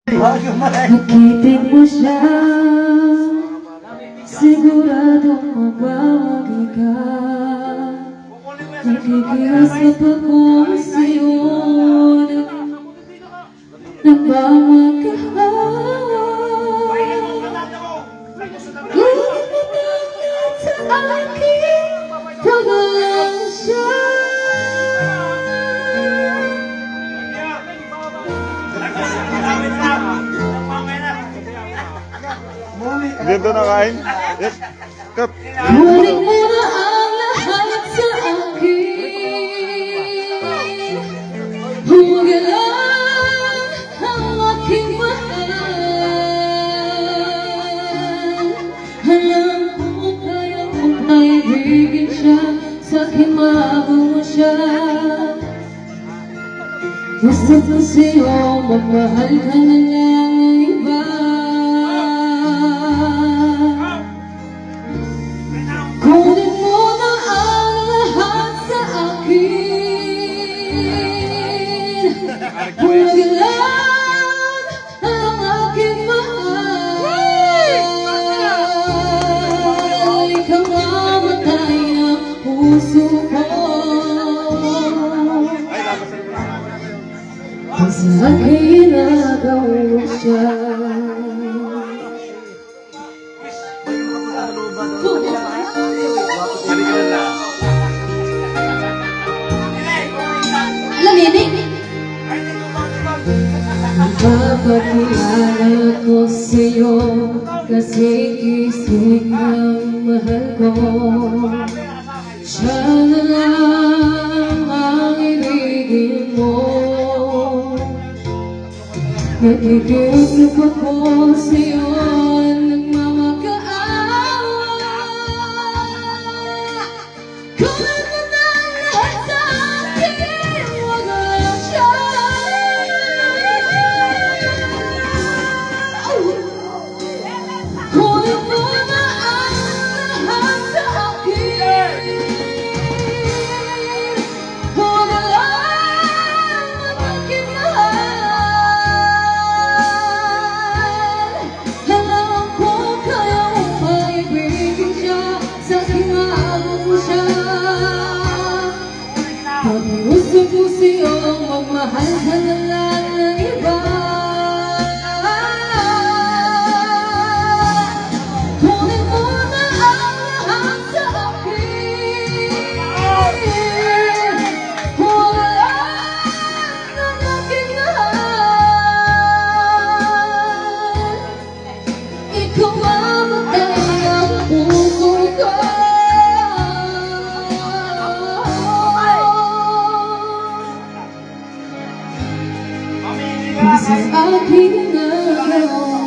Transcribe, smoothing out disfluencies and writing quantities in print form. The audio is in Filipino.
Nakitin mo siya, siguradong mabawagi ka. Nakikiusap ako sa'yo, nagmamagkahawa. Ngunit manangat sa akin, pagalang siya. Dito na kain. Yes. Kap. Kunin mo na ang lahat sa akin. Huwag lang ang aking mahal. Alam ko kaya mong kaibigin siya, sa akin maabo mo siya. Gusto ko sa'yo, magmahal ka na lang ng iba. Kunin mo na ang lahat sa akin. Huwag lang ang aking mahal. Ikaw mamatay ng puso ko. Kung sa akin nagawa mo siya. Papakilala ko sa'yo, kasi isip ng mahal ko. Siya na lang ang ibigin mo. Nakikiusap ako sa'yo, nagmamakaawa. Kunin mo na lahat sa akin, huwag lang siya. Kunin mo na ang lahat sa akin. Huwag lang ang aking mahal. Alam ko kaya mong maibigin siya, sa aking maabot mo siya. Pag-iusap mo sa'yo, magmahal ka na lang ng iba. Kunin mo na ang lahat sa akin. Huwag lang ang aking mahal. Ikaw mamatay ang puso ko. Kung sa akin nagawa